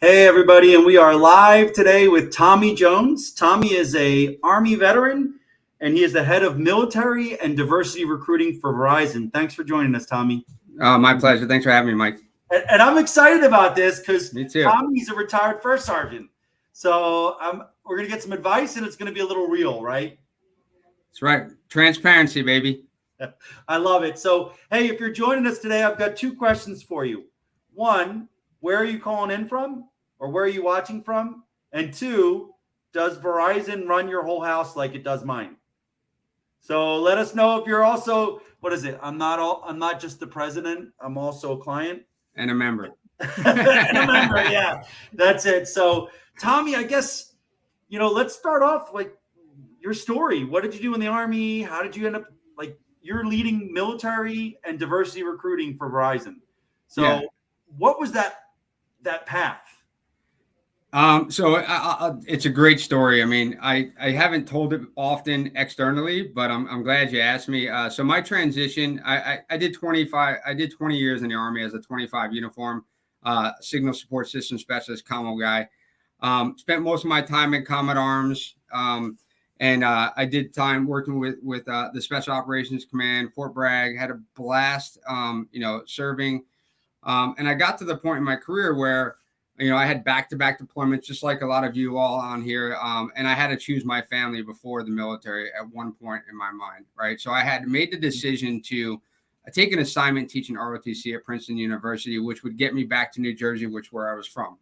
Hey everybody, and we are live today with Tommy Jones. Tommy is a Army veteran, and he is the head of military and diversity recruiting for Verizon. Thanks for joining us, Tommy. My pleasure. Thanks for having me, Mike. And I'm excited about this because Me too. Tommy's a retired first sergeant. So we're going to get some advice, and it's going to be a little real, right? That's right. Transparency, baby. I love it. So, hey, if you're joining us today, I've got two questions for you. One, where are you calling in from? Or where are you watching from? And two, does Verizon run your whole house like it does mine? So let us know if you're also, what is it? I'm not just the president. I'm also a client. And a member. And a member, yeah. That's it. So Tommy, I guess, let's start off like your story. What did you do in the Army? How did you end up, like, you're leading military and diversity recruiting for Verizon. So yeah. What was that path? So it's a great story. I mean, I haven't told it often externally, but I'm glad you asked me. So my transition, I did 20 years in the Army as a 25 uniform, signal support system specialist, commo guy. Spent most of my time in Combat Arms. And I did time working with the Special Operations Command, Fort Bragg, had a blast, serving. And I got to the point in my career where, I had back-to-back deployments, just like a lot of you all on here. And I had to choose my family before the military at one point in my mind, right? So I had made the decision to take an assignment teaching ROTC at Princeton University, which would get me back to New Jersey, which where I was from.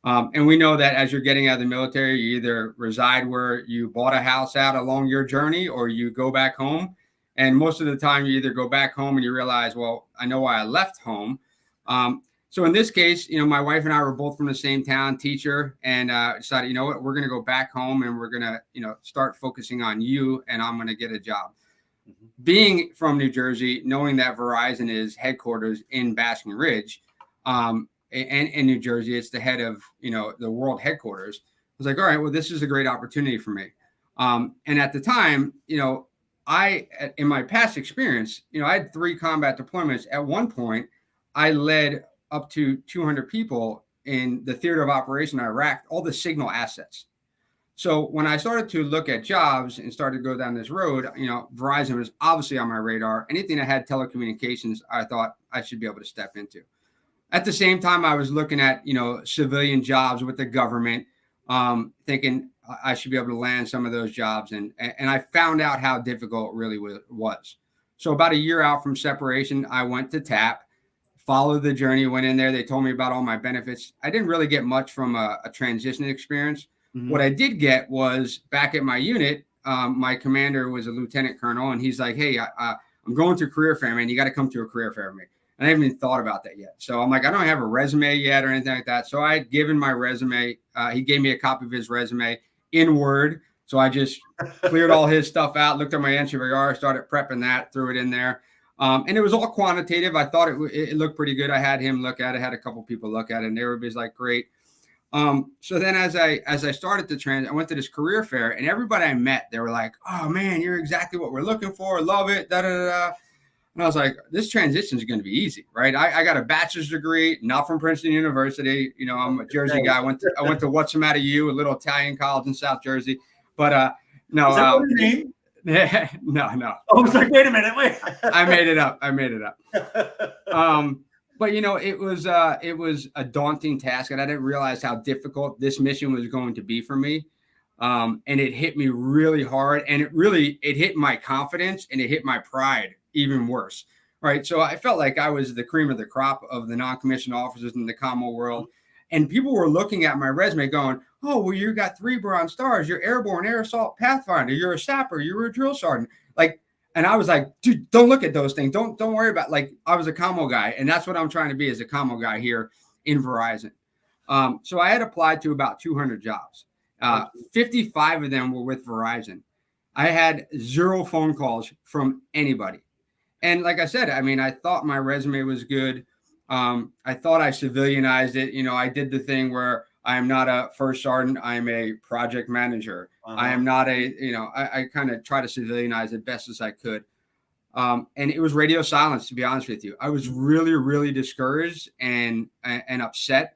And we know that as you're getting out of the military, you either reside where you bought a house out along your journey, or you go back home. And most of the time, you either go back home and you realize, well, I know why I left home. So in this case, my wife and I were both from the same town, teacher, and decided, what, we're going to go back home and we're going to, start focusing on you, and I'm going to get a job. Mm-hmm. Being from New Jersey, knowing that Verizon is headquarters in Basking Ridge, and in New Jersey, it's the head of, the world headquarters. I was like, all right, well, this is a great opportunity for me. And at the time, in my past experience, I had 3 combat deployments. At one point, I led up to 200 people in the theater of operation in Iraq, all the signal assets. So when I started to look at jobs and started to go down this road, Verizon was obviously on my radar. Anything that had telecommunications, I thought I should be able to step into. At the same time, I was looking at, civilian jobs with the government, thinking I should be able to land some of those jobs. And I found out how difficult it really was. So about a year out from separation, I went to TAP. Followed the journey, went in there. They told me about all my benefits. I didn't really get much from a transition experience. Mm-hmm. What I did get was back at my unit, my commander was a lieutenant colonel, and he's like, hey, I'm going to a career fair, man. You got to come to a career fair with me. And I haven't even thought about that yet. So I'm like, I don't have a resume yet or anything like that. So I had given my resume. He gave me a copy of his resume in Word. So I just cleared all his stuff out, looked at my NCVR, started prepping that, threw it in there. And it was all quantitative. I thought it looked pretty good. I had him look at it, had a couple people look at it, and everybody's like, great. So then as I started to I went to this career fair, and everybody I met, they were like, oh man, you're exactly what we're looking for. Love it. Da, da, da, da. And I was like, this transition is going to be easy, right? I got a bachelor's degree, not from Princeton University. I'm a Jersey guy. I went to What's the Matter You, a little Italian college in South Jersey. But no. Is that what your name? No. Oh, I was like, wait a minute, wait. I made it up. But it was a daunting task, and I didn't realize how difficult this mission was going to be for me. And it hit me really hard, and it hit my confidence, and it hit my pride even worse. Right. So I felt like I was the cream of the crop of the non-commissioned officers in the commo world. And people were looking at my resume going, oh, well, you got 3 Bronze Stars. You're airborne, air assault, pathfinder. You're a sapper. You're a drill sergeant. Like, and I was like, dude, don't look at those things. Don't worry about, like, I was a commo guy. And that's what I'm trying to be, as a commo guy here in Verizon. So I had applied to about 200 jobs. 55 of them were with Verizon. I had 0 phone calls from anybody. And like I said, I mean, I thought my resume was good. I thought I civilianized it. You know, I did the thing where I am not a first sergeant. I am a project manager. I am not a, you know, I kind of try to civilianize it best as I could. And it was radio silence, to be honest with you. I was really, really discouraged and upset.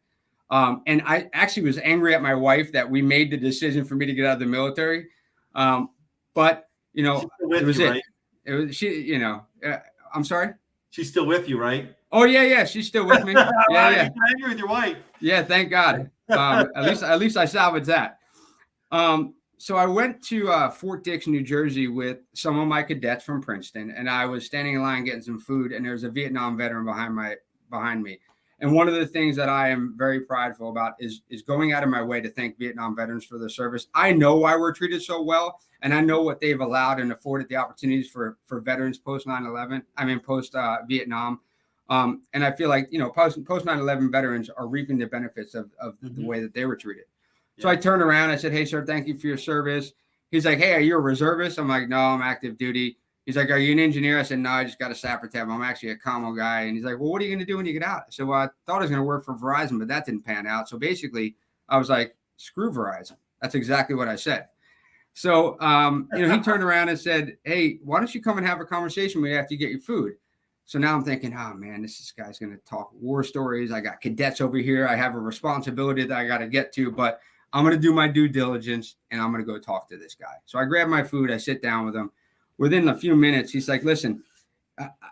And I actually was angry at my wife that we made the decision for me to get out of the military. But, you know, it was it. Right? It was she, you know, I'm sorry. She's still with you, right? Oh yeah. She's still with me. Yeah. You're angry with your wife. Yeah. Thank God. At least I salvaged that. So I went to Fort Dix, New Jersey with some of my cadets from Princeton, and I was standing in line getting some food, and there was a Vietnam veteran behind me. And one of the things that I am very prideful about is going out of my way to thank Vietnam veterans for their service. I know why we're treated so well, and I know what they've allowed and afforded the opportunities for veterans post 9/11. I mean, post Vietnam. And I feel like, you know, post 9/11 veterans are reaping the benefits of the way that they were treated. Yeah. So I turned around. I said, hey, sir, thank you for your service. He's like, hey, are you a reservist? I'm like, no, I'm active duty. He's like, are you an engineer? I said, no, I just got a sapper tab. I'm actually a commo guy. And he's like, well, what are you going to do when you get out? I said, well, I thought I was going to work for Verizon, but that didn't pan out. So basically, I was like, screw Verizon. That's exactly what I said. So, you know, he turned around and said, hey, why don't you come and have a conversation with me after you get your food? So now I'm thinking, oh, man, this guy's going to talk war stories. I got cadets over here. I have a responsibility that I got to get to, but I'm going to do my due diligence, and I'm going to go talk to this guy. So I grab my food. I sit down with him. Within a few minutes, he's like, listen,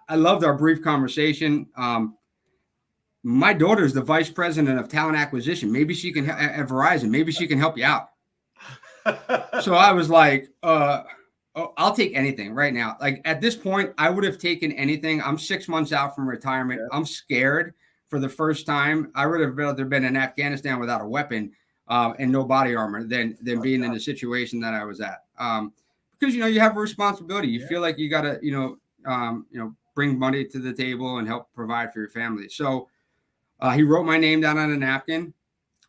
I loved our brief conversation. My daughter is the vice president of talent acquisition. Maybe she can, at Verizon, maybe she can help you out. So I was like, I'll take anything right now. Like, at this point, I would have taken anything. I'm 6 months out from retirement. Yeah. I'm scared for the first time. I would have rather been in Afghanistan without a weapon and no body armor than being in the situation that I was at. Because, you know, you have a responsibility. You feel like you got to, you know, bring money to the table and help provide for your family. So he wrote my name down on a napkin.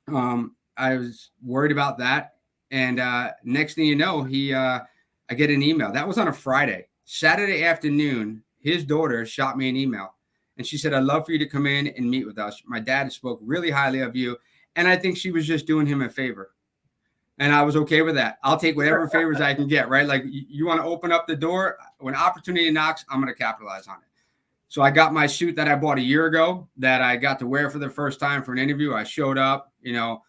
I was worried about that. And next thing you know, I get an email. That was on a Friday. Saturday afternoon, his daughter shot me an email. And she said, I'd love for you to come in and meet with us. My dad spoke really highly of you. And I think she was just doing him a favor. And I was okay with that. I'll take whatever favors I can get, right? Like, you want to open up the door. When opportunity knocks, I'm going to capitalize on it. So I got my suit that I bought a year ago that I got to wear for the first time for an interview. I showed up, you know,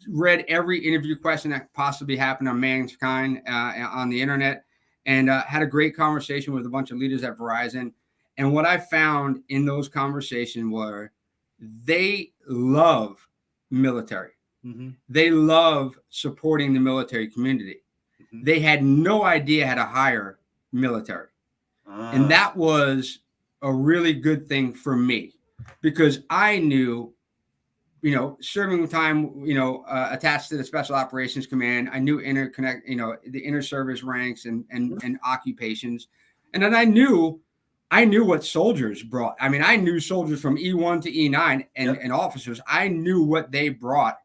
read every interview question that possibly happened on mankind on the internet, and had a great conversation with a bunch of leaders at Verizon. And what I found in those conversations were they love military. Mm-hmm. They love supporting the military community. Mm-hmm. They had no idea how to hire military. And that was a really good thing for me, because I knew, you know, serving time, you know, attached to the Special Operations Command, I knew the inter service ranks and occupations. And then I knew what soldiers brought. I mean, I knew soldiers from E1 to E9 and officers. I knew what they brought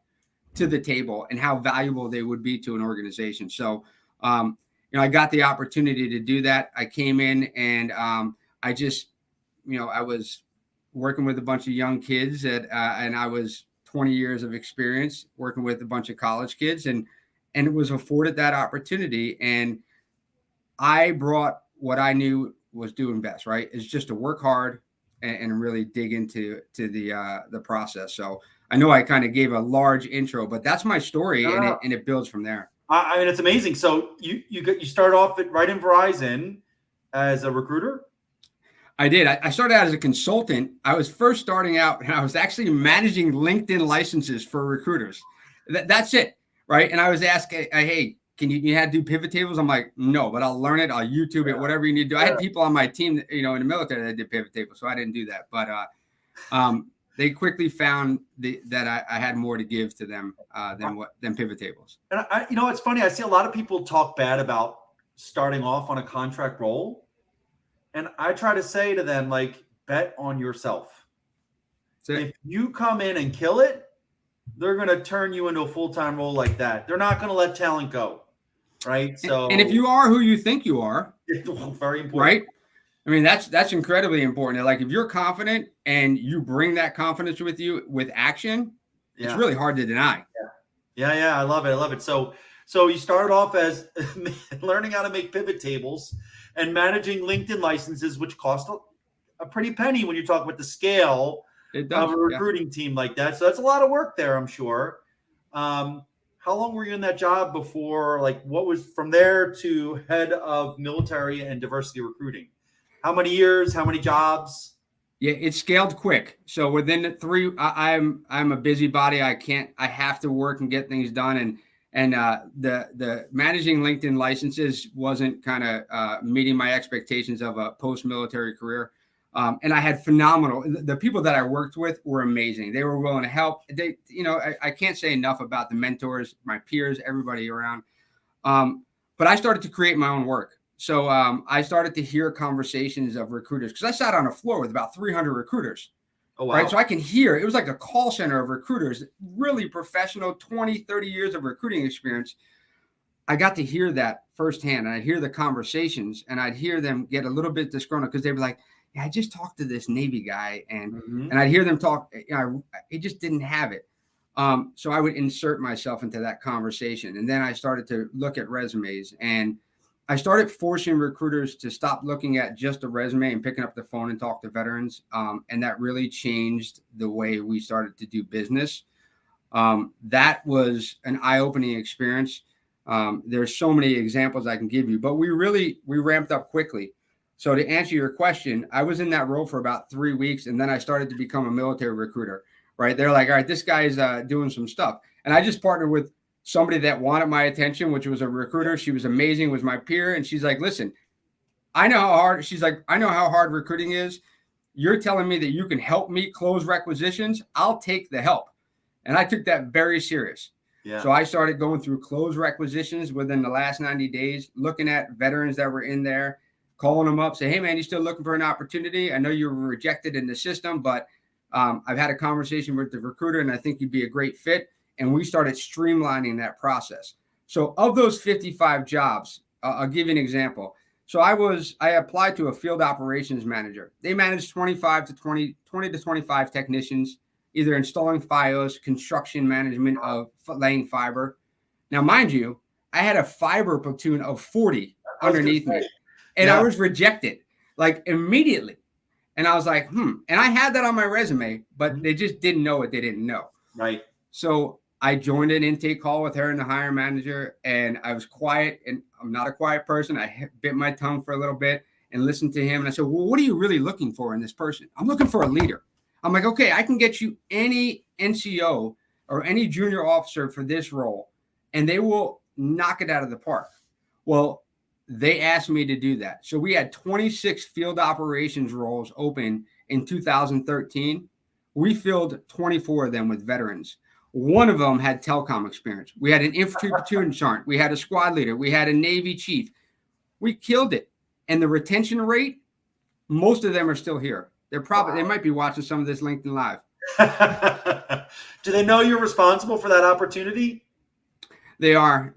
to the table and how valuable they would be to an organization. So, you know, I got the opportunity to do that. I came in and I just, you know, I was working with a bunch of young kids and I was 20 years of experience working with a bunch of college kids, and it was afforded that opportunity. And I brought what I knew was doing best, right? Is just to work hard and really dig into the process. So I know I kind of gave a large intro, but that's my story, and it builds from there. I mean, it's amazing. So you start off right in Verizon as a recruiter? I did. I started out as a consultant. I was first starting out, and I was actually managing LinkedIn licenses for recruiters. That's it, right? And I was asking, hey, can you had to do pivot tables? I'm like, no, but I'll learn it. I'll YouTube it, whatever you need to do. I had people on my team, that, in the military that did pivot tables, so I didn't do that. But they quickly found that I had more to give to them than pivot tables. And it's funny. I see a lot of people talk bad about starting off on a contract role, and I try to say to them, like, bet on yourself. If you come in and kill it, they're going to turn you into a full-time role like that. They're not going to let talent go, right? So, and if you are who you think you are, very important, right? I mean, that's incredibly important. Like, if you're confident and you bring that confidence with you with action, it's really hard to deny. Yeah. I love it. So you started off as learning how to make pivot tables and managing LinkedIn licenses, which cost a pretty penny when you talk about the scale of a recruiting team like that. So that's a lot of work there, I'm sure. How long were you in that job before, like, what was from there to head of military and diversity recruiting? How many years, how many jobs? Yeah, it scaled quick. So within 3, I'm a busybody. I have to work and get things done. And the managing LinkedIn licenses wasn't kind of meeting my expectations of a post-military career. And I had the people that I worked with were amazing. They were willing to help. I can't say enough about the mentors, my peers, everybody around. But I started to create my own work. So I started to hear conversations of recruiters, because I sat on a floor with about 300 recruiters. Oh, wow. Right. So I can hear, it was like a call center of recruiters, really professional, 20, 30 years of recruiting experience. I got to hear that firsthand, and I'd hear the conversations, and I'd hear them get a little bit disgruntled because they were like, yeah, I just talked to this Navy guy, and I'd hear them talk. He just didn't have it. So I would insert myself into that conversation. And then I started to look at resumes, and I started forcing recruiters to stop looking at just a resume and picking up the phone and talk to veterans. And that really changed the way we started to do business. That was an eye-opening experience. There's so many examples I can give you, but we ramped up quickly. So to answer your question, I was in that role for about 3 weeks, and then I started to become a military recruiter, right? They're like, all right, this guy's doing some stuff. And I just partnered with somebody that wanted my attention, which was a recruiter. She was amazing, was my peer. And she's like, listen, I know how hard recruiting is. You're telling me that you can help me close requisitions. I'll take the help. And I took that very serious. Yeah. So I started going through closed requisitions within the last 90 days, looking at veterans that were in there, calling them up, say, hey, man, you still looking for an opportunity? I know you were rejected in the system, but I've had a conversation with the recruiter, and I think you'd be a great fit. And we started streamlining that process. So of those 55 jobs, I'll give you an example. So I applied to a field operations manager. They managed 20 to 25 technicians, either installing FiOS, construction management of laying fiber. Now, mind you, I had a fiber platoon of 40 underneath me, and I was rejected like immediately. And I was like, And I had that on my resume, but they just didn't know what they didn't know. Right. So I joined an intake call with her and the hiring manager, and I was quiet, and I'm not a quiet person. I bit my tongue for a little bit and listened to him. And I said, well, what are you really looking for in this person? I'm looking for a leader. I'm like, okay, I can get you any NCO or any junior officer for this role, and they will knock it out of the park. Well, they asked me to do that. So we had 26 field operations roles open in 2013. We filled 24 of them with veterans. One of them had telecom experience. We had an infantry platoon sergeant. We had a squad leader. We had a Navy chief. We killed it. And the retention rate, most of them are still here. They might be watching some of this LinkedIn Live. Do they know you're responsible for that opportunity? They are.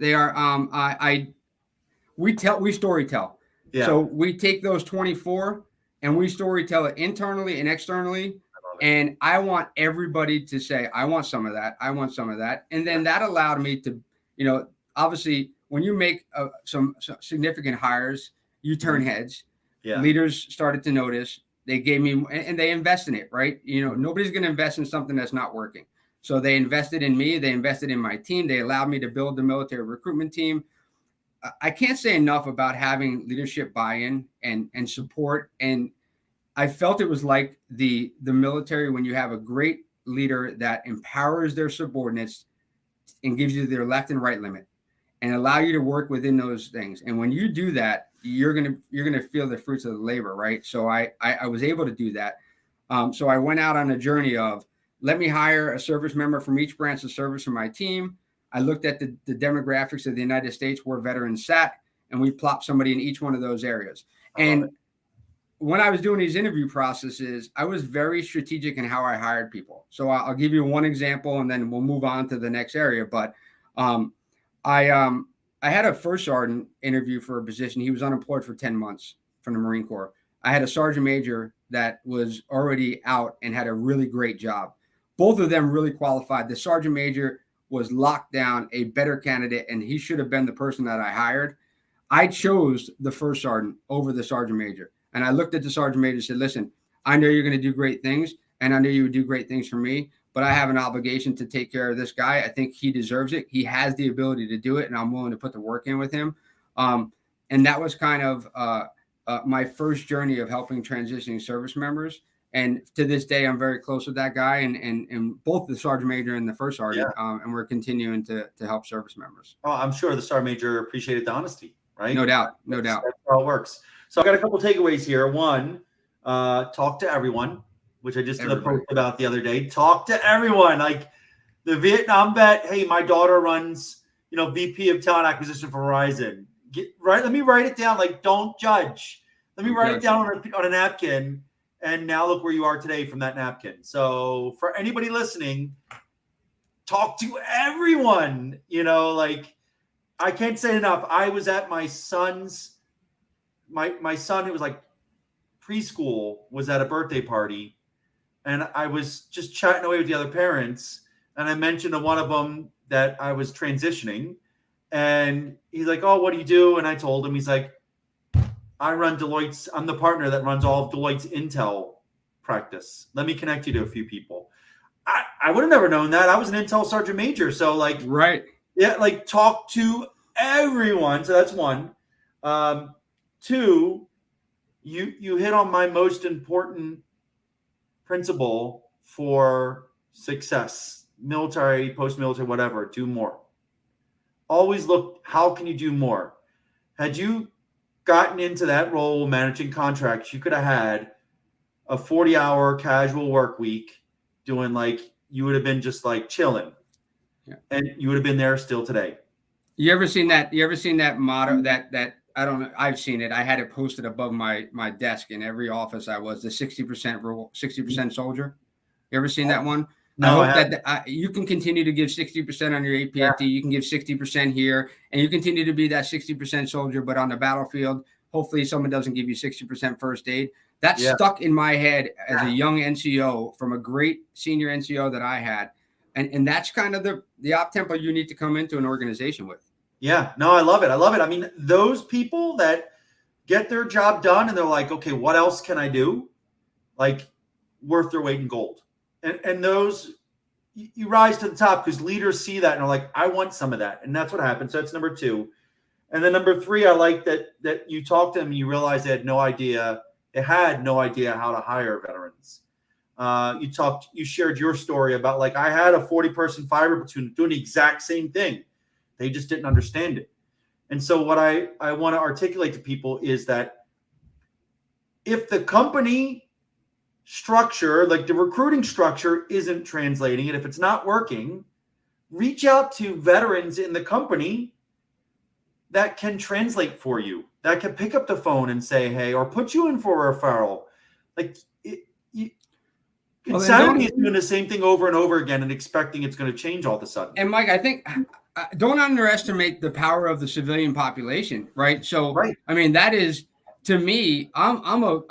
We story tell. Yeah. So we take those 24 and we story tell it internally and externally. And I want everybody to say, I want some of that. I want some of that. And then that allowed me to, obviously when you make some significant hires, you turn heads. Yeah. Leaders started to notice. They gave me, and they invest in it, right? Nobody's going to invest in something that's not working. So they invested in me. They invested in my team. They allowed me to build the military recruitment team. I can't say enough about having leadership buy-in and support. And I felt it was like the military, when you have a great leader that empowers their subordinates and gives you their left and right limit and allow you to work within those things. And when you do that, you're gonna feel the fruits of the labor, right? So I was able to do that. So I went out on a journey of, let me hire a service member from each branch of service for my team. I looked at the demographics of the United States where veterans sat, and we plopped somebody in each one of those areas. And when I was doing these interview processes, I was very strategic in how I hired people. So I'll give you one example, and then we'll move on to the next area. But I had a first sergeant interview for a position. He was unemployed for 10 months from the Marine Corps. I had a sergeant major that was already out and had a really great job. Both of them really qualified. The sergeant major was locked down, a better candidate, and he should have been the person that I hired. I chose the first sergeant over the sergeant major. And I looked at the sergeant major and said, listen, I know you're going to do great things, and I know you would do great things for me, but I have an obligation to take care of this guy. I think he deserves it. He has the ability to do it, and I'm willing to put the work in with him. And that was kind of my first journey of helping transitioning service members. And to this day, I'm very close with that guy, and both the sergeant major and the first sergeant, and we're continuing to help service members. Oh, I'm sure the sergeant major appreciated the honesty, right? No doubt. That's how it works. So I got a couple takeaways here. One, talk to everyone, which I just did a post about the other day. Talk to everyone. Like the Vietnam vet, hey, my daughter runs, VP of talent acquisition for Verizon. Let me write it down. Like, don't judge. Let me write it down on a napkin. And now look where you are today from that napkin. So for anybody listening, talk to everyone. I can't say enough. I was at my son's, my son, who was like preschool, was at a birthday party. And I was just chatting away with the other parents. And I mentioned to one of them that I was transitioning. And he's like, oh, what do you do? And I told him, he's like, I run Deloitte's. I'm the partner that runs all of Deloitte's Intel practice. Let me connect you to a few people. I would have never known that. I was an Intel sergeant major. So right. Yeah, talk to everyone. So that's one. Two, you hit on my most important principle for success, military, post-military, whatever. Do more. Always look, how can you do more? Had you gotten into that role managing contracts, you could have had a 40-hour casual work week doing you would have been just chilling. Yeah. And you would have been there still today. You ever seen that motto that I don't know, I've seen it. I had it posted above my desk in every office I was, the 60% rule, 60% soldier. You ever seen that one? No, I hope that you can continue to give 60% on your APFD. Yeah. You can give 60% here, and you continue to be that 60% soldier. But on the battlefield, hopefully someone doesn't give you 60% first aid. That stuck in my head as a young NCO from a great senior NCO that I had. And that's kind of the op tempo you need to come into an organization with. Yeah, no, I love it. I mean, those people that get their job done and they're like, okay, what else can I do? Worth their weight in gold. And those, you rise to the top because leaders see that and are like, I want some of that. And that's what happened. So that's number two. And then number three, I like that you talked to them and you realized they had no idea how to hire veterans. You shared your story about I had a 40-person fire platoon doing the exact same thing. They just didn't understand it. And so what I want to articulate to people is that if the company structure, the recruiting structure, isn't translating it, if it's not working, reach out to veterans in the company that can translate for you, that can pick up the phone and say, hey, or put you in for a referral. Insanity is doing the same thing over and over again and expecting it's going to change all of a sudden. And Mike, I think don't underestimate the power of the civilian population, right? So, right. I mean, that is, to me, obviously,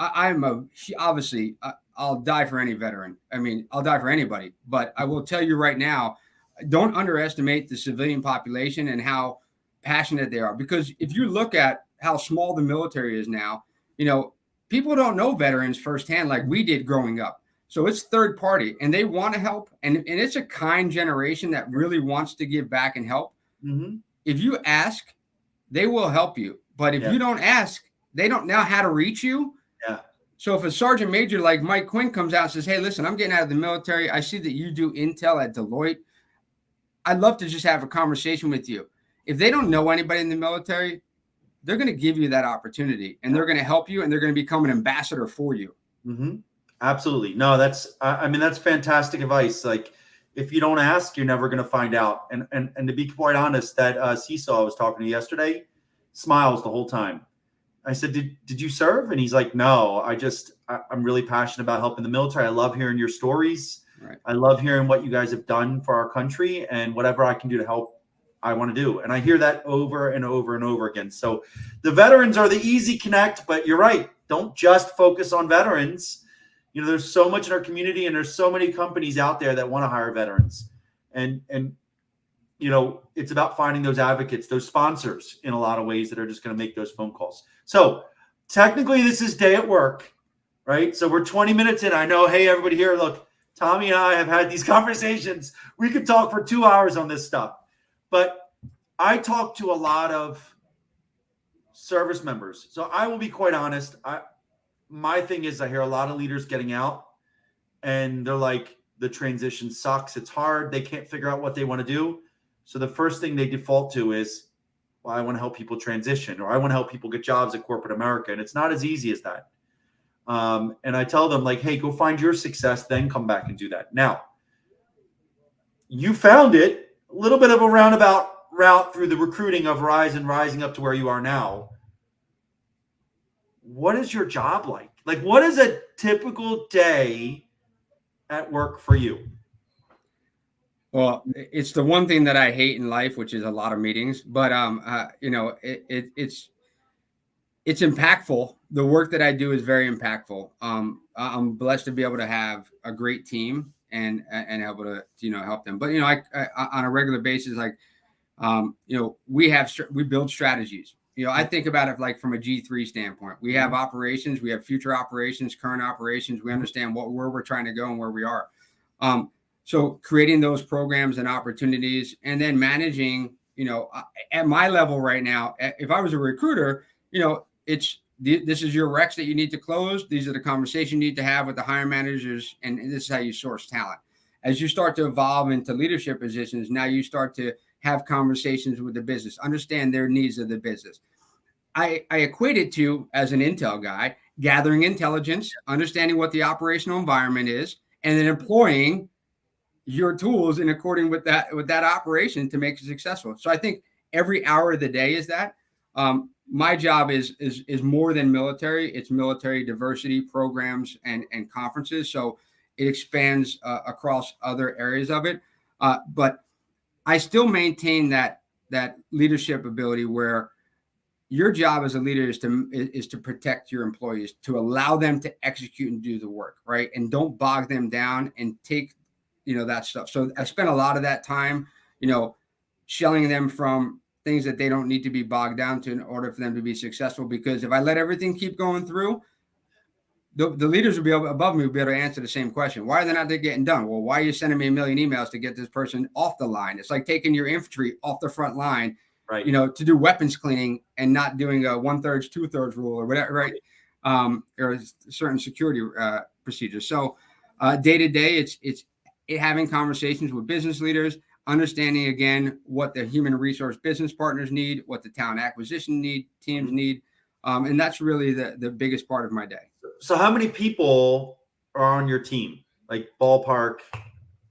I'll die for any veteran. I mean, I'll die for anybody. But I will tell you right now, don't underestimate the civilian population and how passionate they are. Because if you look at how small the military is now, people don't know veterans firsthand like we did growing up. So it's third party, and they want to help. And it's a kind generation that really wants to give back and help. Mm-hmm. If you ask, they will help you. But if you don't ask, they don't know how to reach you. Yeah. So if a sergeant major like Mike Quinn comes out and says, hey, listen, I'm getting out of the military. I see that you do Intel at Deloitte. I'd love to just have a conversation with you. If they don't know anybody in the military, they're going to give you that opportunity, and they're going to help you, and they're going to become an ambassador for you. Mm-hmm. Absolutely. No, I mean, that's fantastic advice. Like, if you don't ask, you're never going to find out. And to be quite honest, that Seesaw I was talking to yesterday smiles the whole time. I said, did you serve? And he's like, no, I'm really passionate about helping the military. I love hearing your stories. Right. I love hearing what you guys have done for our country, and whatever I can do to help, I want to do. And I hear that over and over and over again. So the veterans are the easy connect, but you're right. Don't just focus on veterans. You know, there's so much in our community, and there's so many companies out there that want to hire veterans. And you know, it's about finding those advocates, those sponsors in a lot of ways that are just going to make those phone calls. So technically this is day at work, right? So we're 20 minutes in. I know, hey, everybody here, look, Tommy and I have had these conversations. We could talk for 2 hours on this stuff. But I talk to a lot of service members. So I will be quite honest. My thing is, I hear a lot of leaders getting out, and they're like, the transition sucks. It's hard. They can't figure out what they want to do. So the first thing they default to is, well, I want to help people transition, or I want to help people get jobs at corporate America. And it's not as easy as that. And I tell them, like, hey, go find your success, then come back and do that. Now, you found it, a little bit of a roundabout route through the recruiting of Verizon, rising up to where you are now. What is your job like? Like, what is a typical day at work for you? Well, it's the one thing that I hate in life, which is a lot of meetings. But you know, it's impactful. The work that I do is very impactful. I'm blessed to be able to have a great team and able to, you know, help them. But you know, I on a regular basis, like you know, we build strategies. You know, I think about it like from a G3 standpoint. We have operations, we have future operations, current operations. We understand where we're trying to go and where we are. So creating those programs and opportunities, and then managing, you know, at my level right now, if I was a recruiter, you know, this is your recs that you need to close. These are the conversations you need to have with the hiring managers, and this is how you source talent. As you start to evolve into leadership positions, now you start to have conversations with the business, understand their needs of the business. I equate it to, as an intel guy, gathering intelligence, understanding what the operational environment is, and then employing your tools in according with that operation to make it successful. So I think every hour of the day is that. My job is more than military. It's military diversity programs and conferences. So it expands across other areas of it. But I still maintain that leadership ability where your job as a leader is to protect your employees, to allow them to execute and do the work, right? And don't bog them down and take, you know, that stuff. So I spent a lot of that time, you know, shelling them from things that they don't need to be bogged down to in order for them to be successful. Because if I let everything keep going through, the leaders will be above me will be able to answer the same question. Why are they not getting done? Well, why are you sending me a million emails to get this person off the line? It's like taking your infantry off the front line, right? You know, to do weapons cleaning and not doing a 1/3, 2/3 rule or whatever, right? Or certain security procedures. So day to day, it's having conversations with business leaders, understanding again what the human resource business partners need, what the talent acquisition teams need, and that's really the biggest part of my day. So how many people are on your team? Like ballpark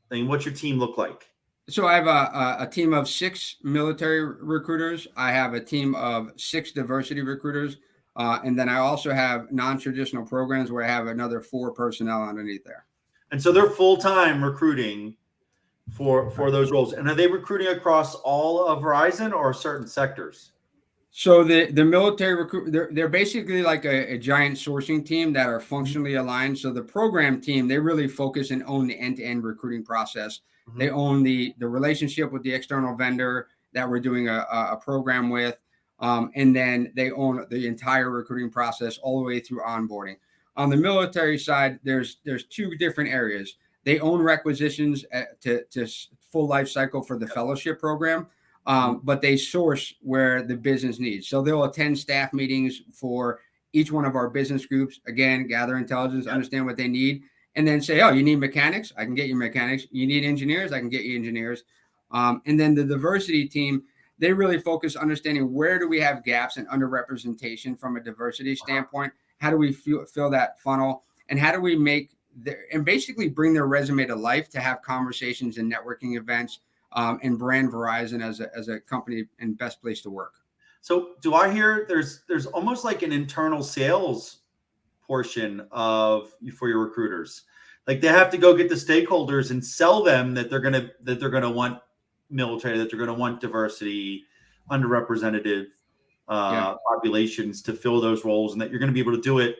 thing, what's your team look like? So I have a team of 6 military recruiters. I have a team of 6 diversity recruiters. And then I also have non-traditional programs where I have another 4 personnel underneath there. And so they're full-time recruiting for those roles. And are they recruiting across all of Verizon or certain sectors? So the military recruit, they're basically like a giant sourcing team that are functionally aligned. So the program team, they really focus and own the end-to-end recruiting process. Mm-hmm. They own the relationship with the external vendor that we're doing a program with. And then they own the entire recruiting process all the way through onboarding. On the military side, there's 2 different areas. They own requisitions to full life cycle for the fellowship program. But they source where the business needs. So they'll attend staff meetings for each one of our business groups. Again, gather intelligence, understand what they need, and then say, oh, you need mechanics? I can get you mechanics. You need engineers? I can get you engineers. And then the diversity team, they really focus understanding where do we have gaps and underrepresentation from a diversity standpoint. How do we fill that funnel, and how do we make and basically bring their resume to life to have conversations and networking events, and brand Verizon as a company and best place to work. So do I hear there's almost like an internal sales portion of for your recruiters? Like they have to go get the stakeholders and sell them that they're gonna want military, that they're gonna want diversity, underrepresented populations to fill those roles, and that you're gonna be able to do it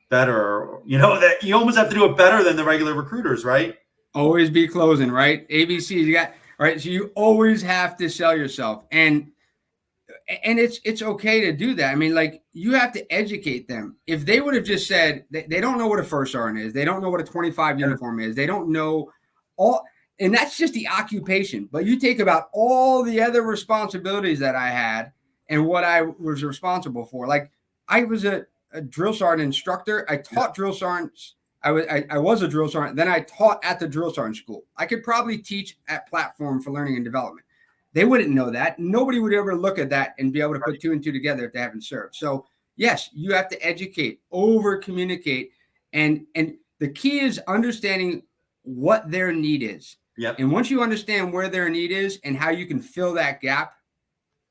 better. That you almost have to do it better than the regular recruiters, right? Always be closing, right? ABC, you got right. So you always have to sell yourself, and it's okay to do that. I mean, like you have to educate them. If they would have just said they don't know what a first sergeant is, they don't know what a 25 uniform is, they don't know all, and that's just the occupation. But you take about all the other responsibilities that I had and what I was responsible for. Like I was a drill sergeant instructor. I taught drill sergeants. I was a drill sergeant. Then I taught at the drill sergeant school. I could probably teach at Platform for Learning and Development. They wouldn't know that. Nobody would ever look at that and be able to put two and two together if they haven't served. So yes, you have to educate, over communicate. And the key is understanding what their need is. Yep. And once you understand where their need is and how you can fill that gap,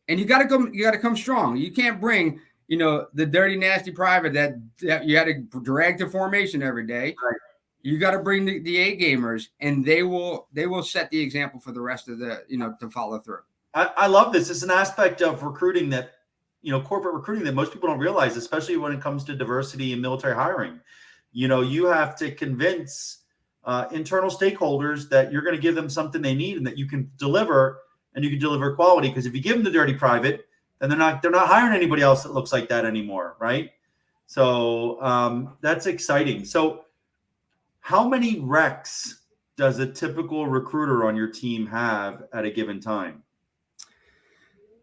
and you got to come strong. You can't bring, the dirty, nasty private that you had to drag to formation every day. Right. You got to bring the A gamers, and they will set the example for the rest of to follow through. I love this. It's an aspect of recruiting that, corporate recruiting that most people don't realize, especially when it comes to diversity in military hiring. You have to convince internal stakeholders that you're going to give them something they need and that you can deliver, and you can deliver quality. Because if you give them the dirty private, then they're not hiring anybody else that looks like that anymore, right? So that's exciting. So how many recs does a typical recruiter on your team have at a given time?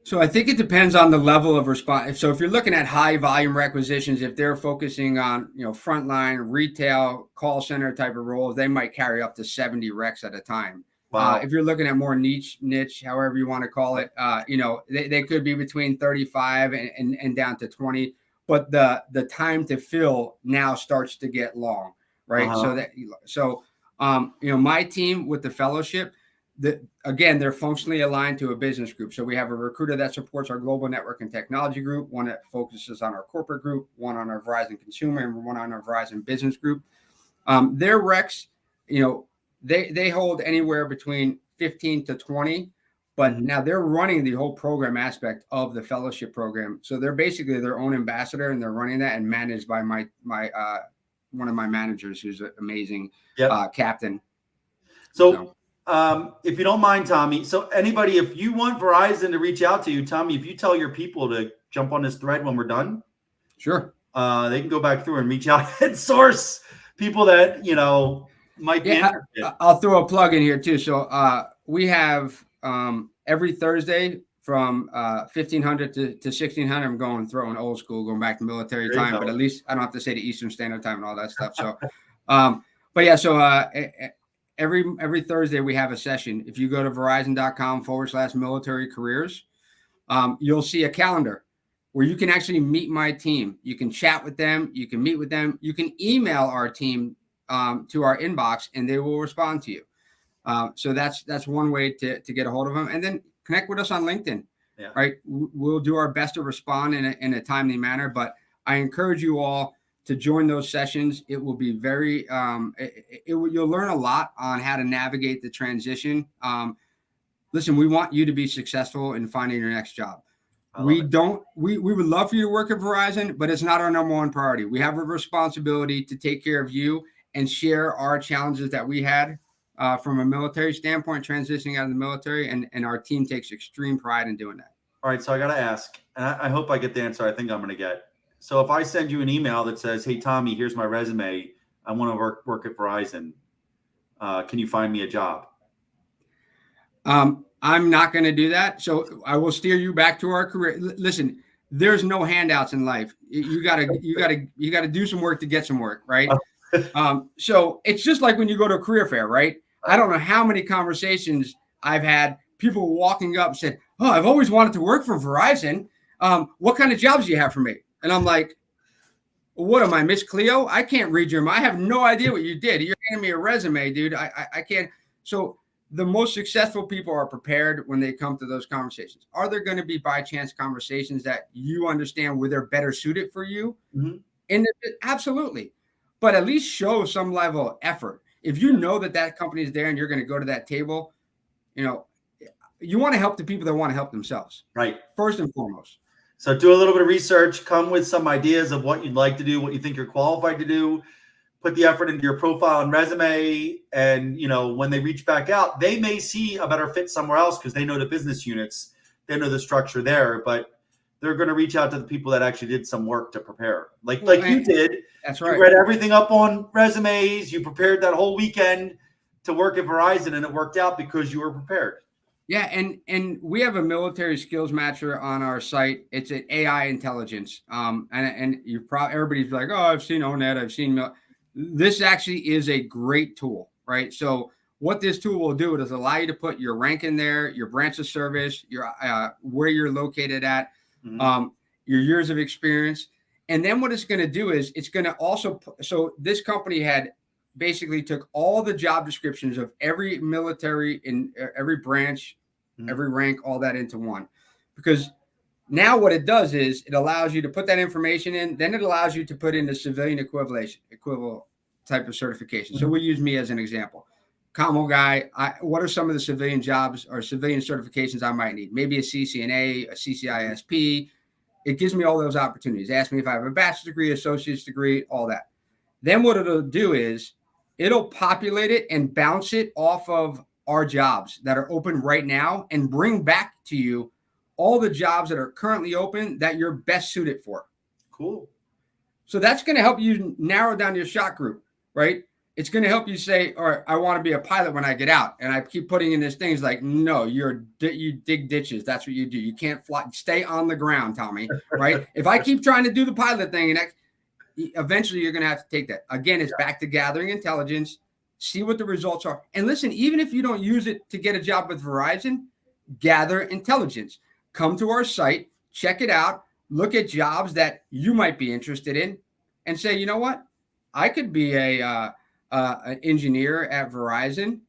So I think it depends on the level of response. So if you're looking at high volume requisitions, if they're focusing on, frontline, retail, call center type of roles, they might carry up to 70 recs at a time. Wow. If you're looking at more niche, however you want to call it, they could be between 35 and down to 20, but the time to fill now starts to get long. Right. So my team with the fellowship, they're functionally aligned to a business group. So we have a recruiter that supports our global network and technology group, one that focuses on our corporate group, one on our Verizon consumer, and one on our Verizon business group. Their recs, they hold anywhere between 15 to 20, but now they're running the whole program aspect of the fellowship program. So they're basically their own ambassador, and they're running that and managed by my one of my managers, who's an amazing captain. So if you don't mind, Tommy, so anybody, if you want Verizon to reach out to you, Tommy, if you tell your people to jump on this thread when we're done, sure, they can go back through and reach out and source people that, might be interested. I'll throw a plug in here too. So we have every Thursday from 1500 to 1600. I'm throwing old school, going back to military time, but at least I don't have to say the Eastern Standard Time and all that stuff. So, every Thursday we have a session. If you go to verizon.com/military careers, you'll see a calendar where you can actually meet my team. You can chat with them. You can meet with them. You can email our team to our inbox, and they will respond to you. So that's one way to get a hold of them. And then connect with us on LinkedIn. Yeah. Right. We'll do our best to respond in a timely manner, but I encourage you all to join those sessions. It will be very, you'll learn a lot on how to navigate the transition. Listen, we want you to be successful in finding your next job. We would love for you to work at Verizon, but it's not our number one priority. We have a responsibility to take care of you and share our challenges that we had from a military standpoint, transitioning out of the military, and our team takes extreme pride in doing that. All right, so I got to ask, and I hope I get the answer I think I'm going to get. So if I send you an email that says, "Hey, Tommy, here's my resume. I want to work at Verizon. Can you find me a job?" I'm not going to do that. So I will steer you back to our career. Listen, there's no handouts in life. You gotta do some work to get some work, right? So it's just like when you go to a career fair, right? I don't know how many conversations I've had people walking up and said, "Oh, I've always wanted to work for Verizon. What kind of jobs do you have for me?" And I'm like, "What am I, Miss Cleo? I can't read your mind. I have no idea what you did. You're handing me a resume, dude. I can't." So the most successful people are prepared when they come to those conversations. Are there going to be by chance conversations that you understand where they're better suited for you? Mm-hmm. And absolutely, but at least show some level of effort. If you know that company is there and you're going to go to that table, you want to help the people that want to help themselves. Right. First and foremost. So do a little bit of research, come with some ideas of what you'd like to do, what you think you're qualified to do, put the effort into your profile and resume. And, when they reach back out, they may see a better fit somewhere else because they know the business units, they know the structure there, but they're going to reach out to the people that actually did some work to prepare. Like you did. That's right. You read everything up on resumes. You prepared that whole weekend to work at Verizon, and it worked out because you were prepared. Yeah, and we have a military skills matcher on our site. It's an AI intelligence. And you probably everybody's like, "Oh, I've seen ONET, I've seen." This actually is a great tool, right? So what this tool will do is allow you to put your rank in there, your branch of service, your where you're located at, your years of experience, and then what it's going to do is it's going to also. So this company had basically took all the job descriptions of every military in every branch, every rank, all that into one, because now what it does is it allows you to put that information in, then it allows you to put in the civilian equivalent type of certification. So we'll use me as an example. Commo guy, what are some of the civilian jobs or civilian certifications I might need? Maybe a CCNA, a CCISP. It gives me all those opportunities. Ask me if I have a bachelor's degree, associate's degree, all that. Then what it'll do is it'll populate it and bounce it off of our jobs that are open right now and bring back to you all the jobs that are currently open that you're best suited for. Cool. So that's going to help you narrow down your shot group, right? It's going to help you say, all right, I want to be a pilot when I get out. And I keep putting in this things like, no, you dig ditches. That's what you do. You can't fly. Stay on the ground, Tommy, right? If I keep trying to do the pilot thing and eventually you're going to have to take that. Again, it's back to gathering intelligence, see what the results are. And listen, even if you don't use it to get a job with Verizon, gather intelligence. Come to our site, check it out, look at jobs that you might be interested in, and say, you know what? I could be an engineer at Verizon.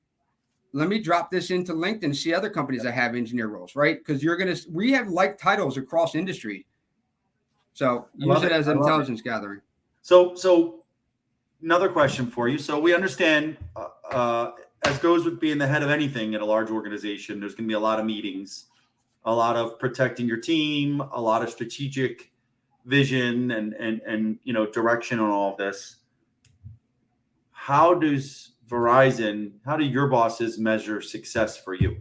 Let me drop this into LinkedIn, see other companies that have engineer roles, right? Because we have like titles across industry. So use it as intelligence gathering. So another question for you. So we understand, as goes with being the head of anything at a large organization, there's going to be a lot of meetings, a lot of protecting your team, a lot of strategic vision and direction on all of this. How do your bosses measure success for you?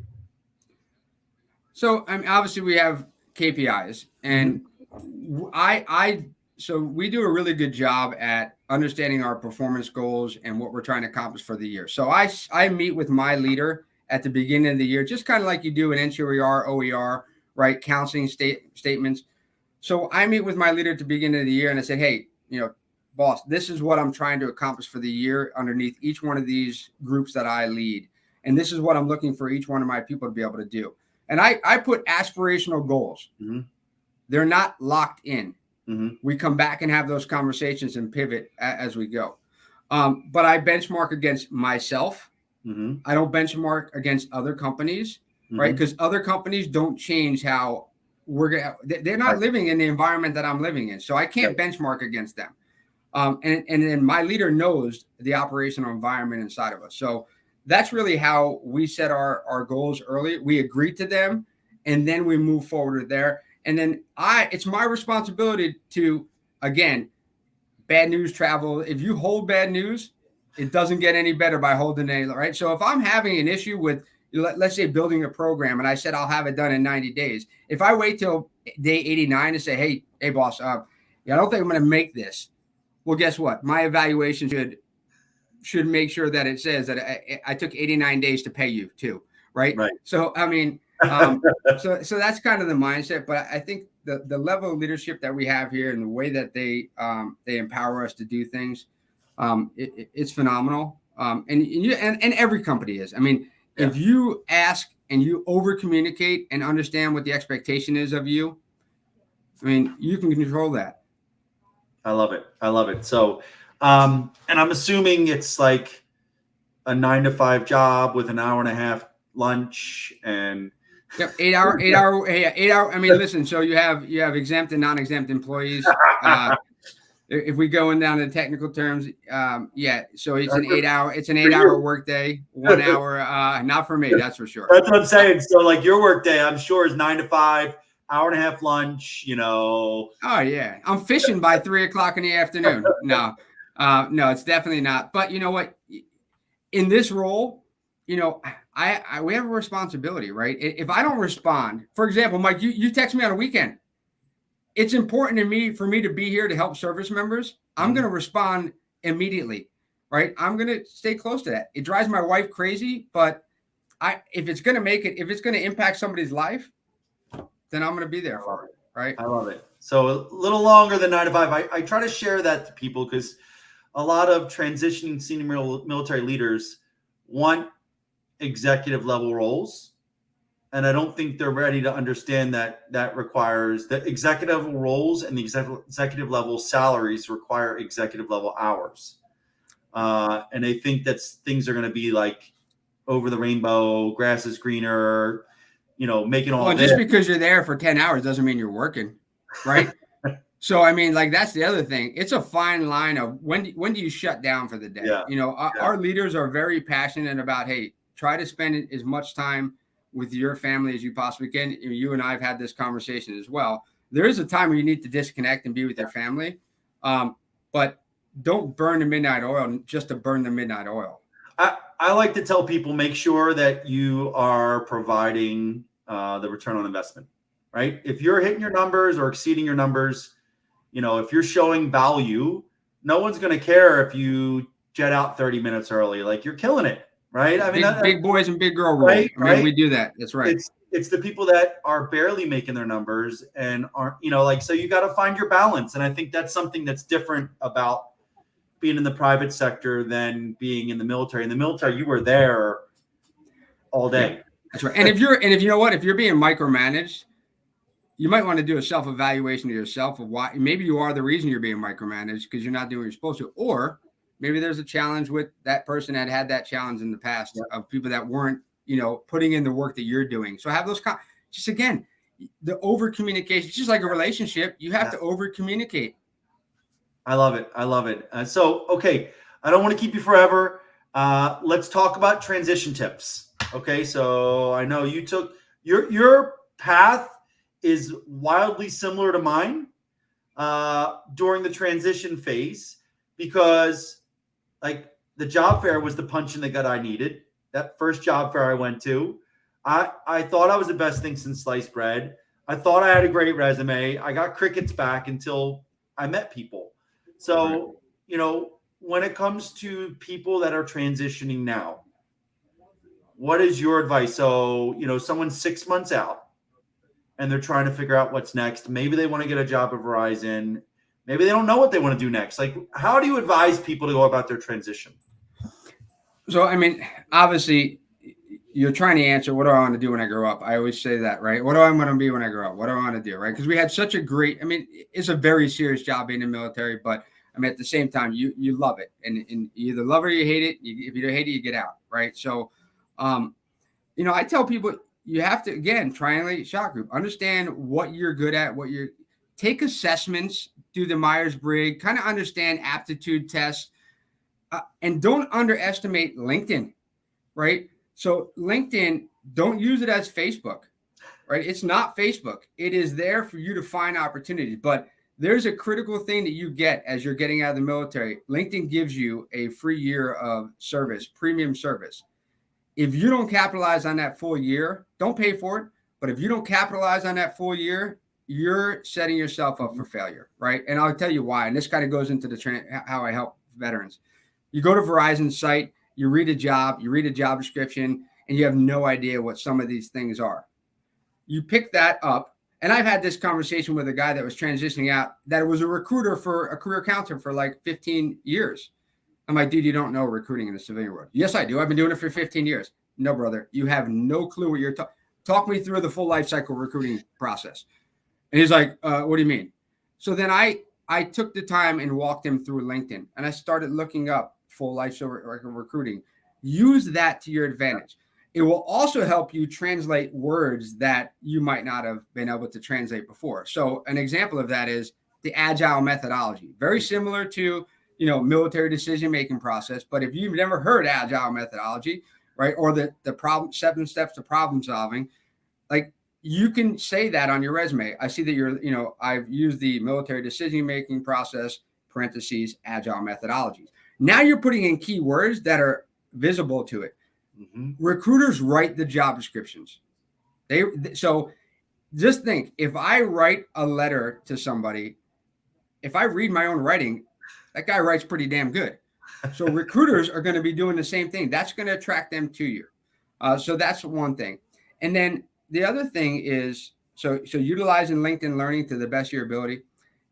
So obviously we have KPIs, and so we do a really good job at understanding our performance goals and what we're trying to accomplish for the year. So I meet with my leader at the beginning of the year, just kind of like you do in NCOER, OER, right? Counseling statements. So I meet with my leader at the beginning of the year and I said, hey, boss, this is what I'm trying to accomplish for the year underneath each one of these groups that I lead. And this is what I'm looking for each one of my people to be able to do. And I put aspirational goals. Mm-hmm. They're not locked in. Mm-hmm. We come back and have those conversations and pivot as we go. But I benchmark against myself. Mm-hmm. I don't benchmark against other companies, mm-hmm. right? Because other companies don't change how they're not living in the environment that I'm living in. So I can't benchmark against them. And then my leader knows the operational environment inside of us. So that's really how we set our goals early. We agree to them, and then we move forward there. And then it's my responsibility to, again, bad news travel. If you hold bad news, it doesn't get any better by holding it, right? So if I'm having an issue with, let's say, building a program, and I said I'll have it done in 90 days. If I wait till day 89 to say, hey, boss, I don't think I'm going to make this. Well, guess what? My evaluation should make sure that it says that I took 89 days to pay you too, right? So, I mean, so that's kind of the mindset. But I think the level of leadership that we have here and the way that they empower us to do things, it's phenomenal. And every company is. I mean, if you ask and you over communicate and understand what the expectation is of you, I mean, you can control that. I love it. I love it. So, and I'm assuming it's like a 9 to 5 job with an hour and a half lunch and. Yep, 8 hour. I mean, listen. So you have exempt and non-exempt employees. If we go in down to technical terms, yeah. So it's an 8 hour. It's an 8 hour workday. 1 hour. Not for me. That's for sure. That's what I'm saying. So like your workday, I'm sure is 9 to 5, hour and a half lunch. Oh yeah, I'm fishing by 3 o'clock in the afternoon. No, it's definitely not. But you know what? In this role, we have a responsibility, right? If I don't respond, for example, Mike, you text me on a weekend. It's important for me to be here to help service members. I'm going to respond immediately, right? I'm going to stay close to that. It drives my wife crazy, but if it's going to impact somebody's life, then I'm going to be there for it, right? I love it. So a little longer than 9 to 5. I try to share that to people because a lot of transitioning senior military leaders want executive level roles. And I don't think they're ready to understand that requires the executive roles and the executive level salaries require executive level hours. And they think that things are going to be like over the rainbow, grass is greener, making all well, just because you're there for 10 hours doesn't mean you're working, right? So, I mean, like, that's the other thing. It's a fine line of when do you shut down for the day? Yeah. Our leaders are very passionate about, hey, try to spend as much time with your family as you possibly can. You and I have had this conversation as well. There is a time where you need to disconnect and be with your family, but don't burn the midnight oil just to burn the midnight oil. I like to tell people, make sure that you are providing the return on investment, right? If you're hitting your numbers or exceeding your numbers, if you're showing value, no one's going to care if you jet out 30 minutes early. Like, you're killing it, right? I mean, big boys and big girl rule. Right, I mean, we do that. That's right. It's the people that are barely making their numbers and aren't, so you got to find your balance. And I think that's something that's different about being in the private sector than being in the military. In the military, you were there all day. Yeah, that's right. And if you're being micromanaged, you might want to do a self-evaluation of yourself of why. Maybe you are the reason you're being micromanaged because you're not doing what you're supposed to, or maybe there's a challenge with that person that had that challenge in the past of people that weren't, putting in the work that you're doing. So have those just again, the over communication, just like a relationship, you have to over communicate. I love it. So, okay, I don't want to keep you forever. Let's talk about transition tips. Okay, so I know you took your path is wildly similar to mine during the transition phase because, like, the job fair was the punch in the gut I needed. That first job fair I went to, I thought I was the best thing since sliced bread. I thought I had a great resume. I got crickets back until I met people. So, when it comes to people that are transitioning now, what is your advice? So, someone's 6 months out and they're trying to figure out what's next. Maybe they want to get a job at Verizon. Maybe they don't know what they want to do next. Like, how do you advise people to go about their transition? So, I mean, obviously, you're trying to answer, what do I want to do when I grow up? I always say that, right? What do I want to be when I grow up? What do I want to do, right? Because we had such a great, it's a very serious job being in the military, but at the same time, you love it. And you either love it or you hate it. If you don't hate it, you get out, right? So, I tell people, you have to, again, triangulate shot group. Understand what you're good at, take assessments, do the Myers-Briggs, kind of understand aptitude tests, and don't underestimate LinkedIn, right? So LinkedIn, don't use it as Facebook, right? It's not Facebook. It is there for you to find opportunities, but there's a critical thing that you get as you're getting out of the military. LinkedIn gives you a free year of service, premium service. If you don't capitalize on that full year, don't pay for it. But if you don't capitalize on that full year, you're setting yourself up for failure, right? And I'll tell you why. And this kind of goes into how I help veterans. You go to Verizon's site, you read a job description, and you have no idea what some of these things are. You pick that up. And I've had this conversation with a guy that was transitioning out, that was a recruiter for a career counselor for like 15 years. I'm like, dude, you don't know recruiting in the civilian world. Yes, I do. I've been doing it for 15 years. no, brother, you have no clue what you're talking. Talk me through the full life cycle recruiting process. And he's like, what do you mean? So then I took the time and walked him through LinkedIn, and I started looking up full life cycle recruiting. Use that to your advantage. It will also help you translate words that you might not have been able to translate before. So an example of that is the agile methodology, very similar to, military decision-making process. But if you've never heard agile methodology, right, or the problem 7 steps to problem solving, like, you can say that on your resume. I see that I've used the military decision-making process, parentheses, agile methodologies. Now you're putting in keywords that are visible to it. Mm-hmm. Recruiters write the job descriptions. So just think, if I write a letter to somebody, if I read my own writing, that guy writes pretty damn good. So recruiters are going to be doing the same thing. That's going to attract them to you. So that's one thing. And then the other thing is, so utilizing LinkedIn Learning to the best of your ability.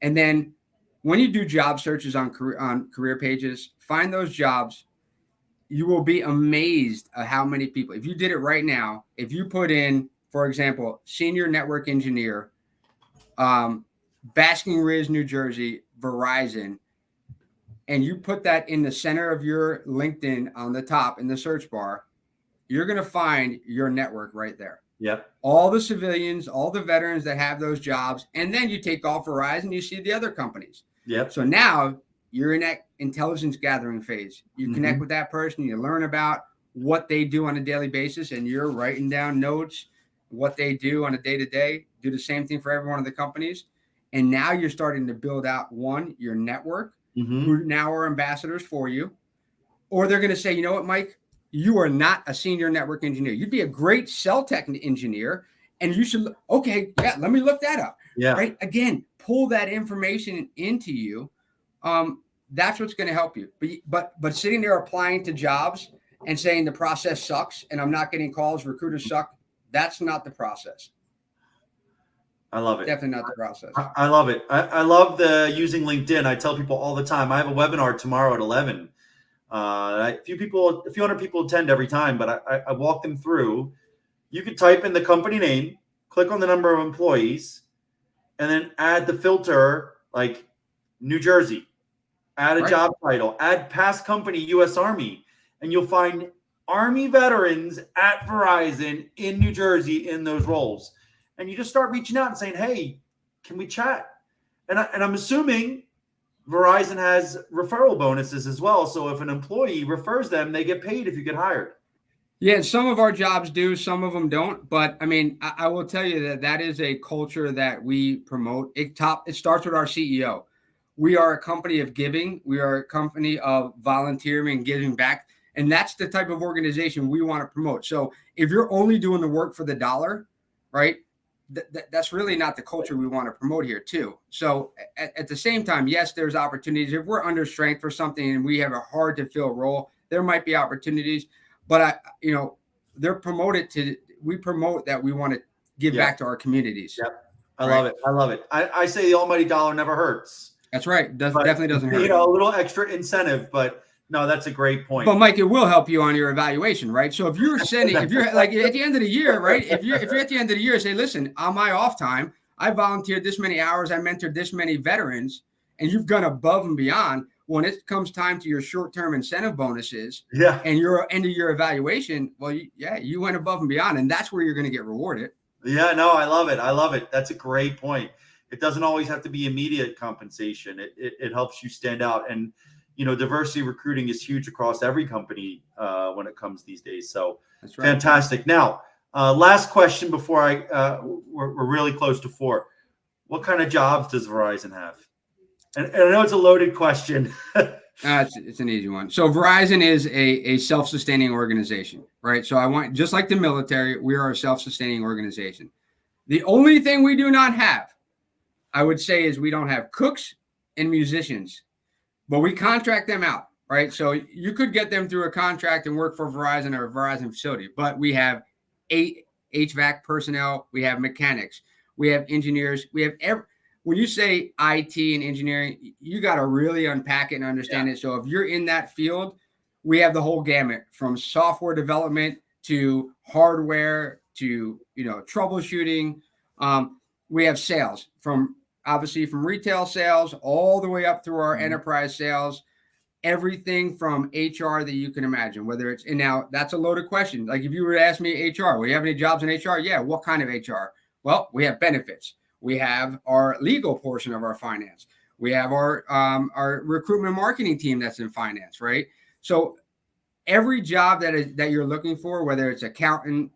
And then when you do job searches on career pages, find those jobs. You will be amazed at how many people, if you did it right now, if you put in, for example, senior network engineer, Basking Ridge, New Jersey, Verizon, and you put that in the center of your LinkedIn on the top in the search bar, you're going to find your network right there. Yep. All the civilians, all the veterans that have those jobs. And then you take off Verizon, you see the other companies. Yep. So now you're in that intelligence gathering phase. You connect with that person, you learn about what they do on a daily basis, and you're writing down notes, what they do on a day-to-day. Do the same thing for every one of the companies. And now you're starting to build out, your network, who now are ambassadors for you. Or they're going to say, you know what, Mike? You are not a senior network engineer. You'd be a great cell tech engineer, and you should, let me look that up. Yeah. Right. Again, pull that information into you. That's what's going to help you. But sitting there applying to jobs and saying the process sucks and I'm not getting calls, recruiters suck, that's not the process. I love it. Definitely not the process. I love it. I love using LinkedIn. I tell people all the time. I have a webinar tomorrow at 11. A few hundred people attend every time, but I walk them through. You could type in the company name, click on the number of employees, and then add the filter like New Jersey. Add a job title. Add past company, U.S. Army, and you'll find Army veterans at Verizon in New Jersey in those roles. And you just start reaching out and saying, "Hey, can we chat?" And I'm assuming Verizon has referral bonuses as well. So if an employee refers them, they get paid if you get hired. Yeah, some of our jobs do, some of them don't. But I mean, I will tell you that is a culture that we promote. It starts with our CEO. We are a company of giving. We are a company of volunteering and giving back. And that's the type of organization we want to promote. So if you're only doing the work for the dollar, right, that's really not the culture we want to promote here too. So at the same time, yes, there's opportunities. If we're under strength for something and we have a hard to fill role, there might be opportunities. But we promote that we want to give back to our communities. Yep. I love it. I say the almighty dollar never hurts. That's right. Definitely doesn't hurt. A little extra incentive, but no, that's a great point. But Mike, it will help you on your evaluation, right? So if you're like at the end of the year, right? If you're at the end of the year, say, listen, on my off time, I volunteered this many hours, I mentored this many veterans, and you've gone above and beyond. When it comes time to your short-term incentive bonuses, and your end of year evaluation, you went above and beyond, and that's where you're going to get rewarded. Yeah, no, I love it. That's a great point. It doesn't always have to be immediate compensation. It helps you stand out. And, diversity recruiting is huge across every company when it comes these days. So that's right. Fantastic. Now, last question before we're really close to 4. What kind of jobs does Verizon have? And I know it's a loaded question. It's an easy one. So Verizon is a self-sustaining organization, right? So just like the military, we are a self-sustaining organization. The only thing we do not have, I would say, is we don't have cooks and musicians, but we contract them out, right? So you could get them through a contract and work for Verizon or a Verizon facility, but we have 8 HVAC personnel, we have mechanics, we have engineers, we have when you say IT and engineering, you got to really unpack it and understand it. So if you're in that field, we have the whole gamut from software development to hardware to, troubleshooting. We have sales from retail sales all the way up through our enterprise sales, everything from HR that you can imagine, whether it's, and now that's a loaded question. Like if you were to ask me HR, well, you have any jobs in HR? Yeah. What kind of HR? Well, we have benefits. We have our legal portion of our finance. We have our recruitment marketing team that's in finance, right? So every job that you're looking for, whether it's accountant,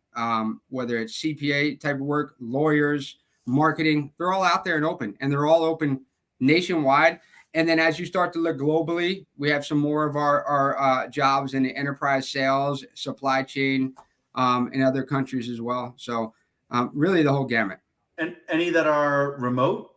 whether it's CPA type of work, lawyers, marketing, they're all out there and open, and they're all open nationwide. And then as you start to look globally, we have some more of our jobs in the enterprise sales, supply chain, in other countries as well. So really the whole gamut. And any that are remote?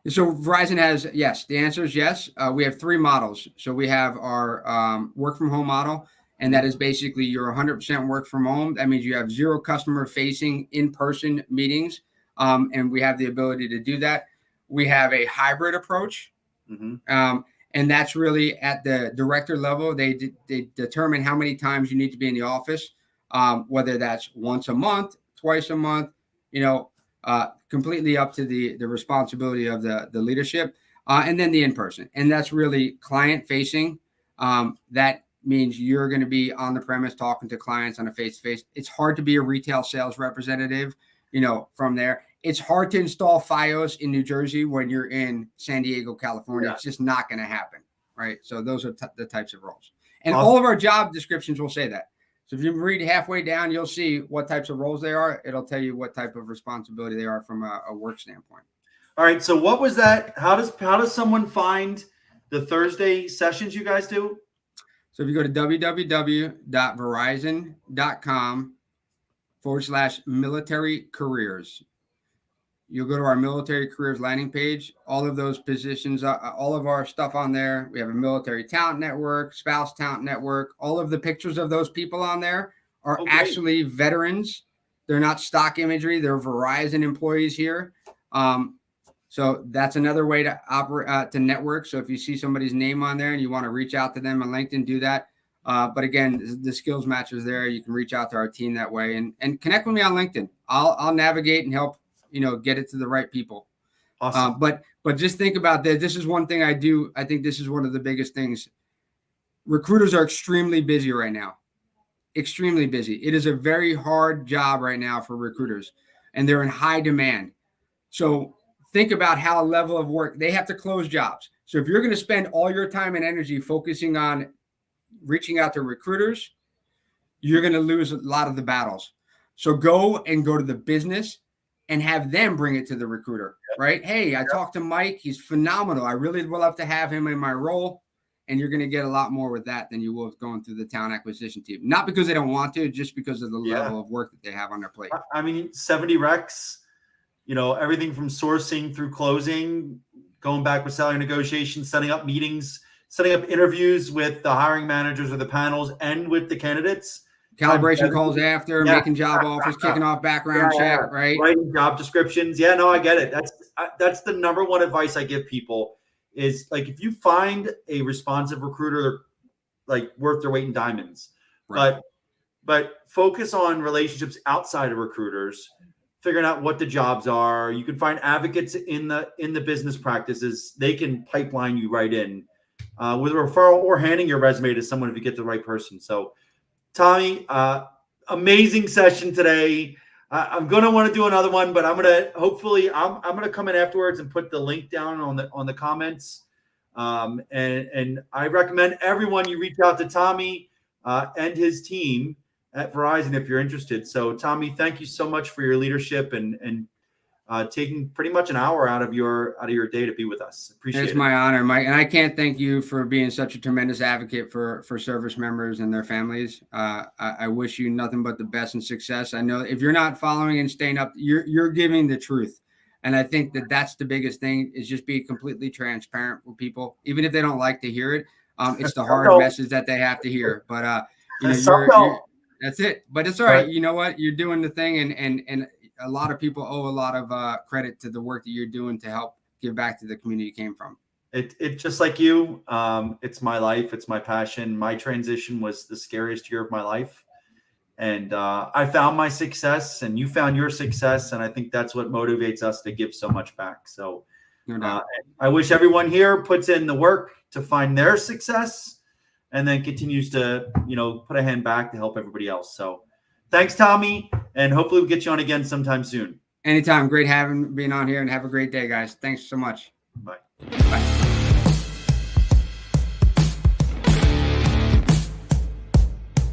So Verizon has, yes, the answer is yes. We have 3 models. So we have our work from home model, and that is basically you're 100% work from home. That means you have 0 customer facing in-person meetings, and we have the ability to do that. We have a hybrid approach, and that's really at the director level. They determine how many times you need to be in the office, whether that's once a month, twice a month, completely up to the responsibility of the leadership, and then the in-person. And that's really client facing. That means you're going to be on the premise talking to clients on a face-to-face. It's hard to be a retail sales representative, from there. It's hard to install FiOS in New Jersey when you're in San Diego, California. Yeah. It's just not going to happen, right? So those are the types of roles. And all of our job descriptions will say that. So if you read halfway down, you'll see what types of roles they are. It'll tell you what type of responsibility they are from a work standpoint. All right. So what was that? How does someone find the Thursday sessions you guys do? So if you go to www.verizon.com/military careers, you'll go to our military careers landing page. All of those positions, all of our stuff on there. We have a military talent network, spouse talent network. All of the pictures of those people on there are actually veterans. They're not stock imagery. They're Verizon employees here. So that's another way to operate, to network. So if you see somebody's name on there and you want to reach out to them on LinkedIn, do that. But again, the skills match is there. You can reach out to our team that way and connect with me on LinkedIn. I'll navigate and help, get it to the right people. Awesome. But just think about that. This is one thing I do. I think this is one of the biggest things. Recruiters are extremely busy right now. Extremely busy. It is a very hard job right now for recruiters, and they're in high demand. So think about how a level of work, they have to close jobs. So if you're going to spend all your time and energy focusing on reaching out to recruiters, you're going to lose a lot of the battles. So go to the business and have them bring it to the recruiter, right? Hey, I talked to Mike. He's phenomenal. I really would love to have him in my role. And you're going to get a lot more with that than you will going through the talent acquisition team. Not because they don't want to, just because of the level of work that they have on their plate. I mean, 70 recs, everything from sourcing through closing, going back with salary negotiations, setting up meetings, setting up interviews with the hiring managers or the panels and with the candidates. Calibration calls after, making job offers, kicking off background check, right? Writing job descriptions. Yeah, no, I get it. That's the number one advice I give people is, like, if you find a responsive recruiter, like, worth their weight in diamonds, right. But focus on relationships outside of recruiters, figuring out what the jobs are. You can find advocates in the business practices. They can pipeline you right in with a referral or handing your resume to someone if you get the right person. So, Tommy, amazing session today. I'm going to want to do another one, but I'm going to come in afterwards and put the link down on the comments. And I recommend everyone you reach out to Tommy and his team at Verizon if you're interested. So, Tommy, thank you so much for your leadership and taking pretty much an hour out of your day to be with us. Appreciate it. It's my honor, Mike. And I can't thank you for being such a tremendous advocate for service members and their families. I wish you nothing but the best and success. I know if you're not following and staying up, you're giving the truth. And I think that's the biggest thing, is just be completely transparent with people, even if they don't like to hear it. It's the hard message that they have to hear. But that's it. But it's all right. You know what? You're doing the thing, and a lot of people owe a lot of credit to the work that you're doing to help give back to the community you came from. It just like you. It's my life. It's my passion. My transition was the scariest year of my life. And I found my success, and you found your success, and I think that's what motivates us to give so much back. So No doubt. I wish everyone here puts in the work to find their success, and then continues to, put a hand back to help everybody else. So thanks, Tommy, and hopefully we'll get you on again sometime soon. Anytime. Great being on here, and have a great day, guys. Thanks so much. Bye. Bye.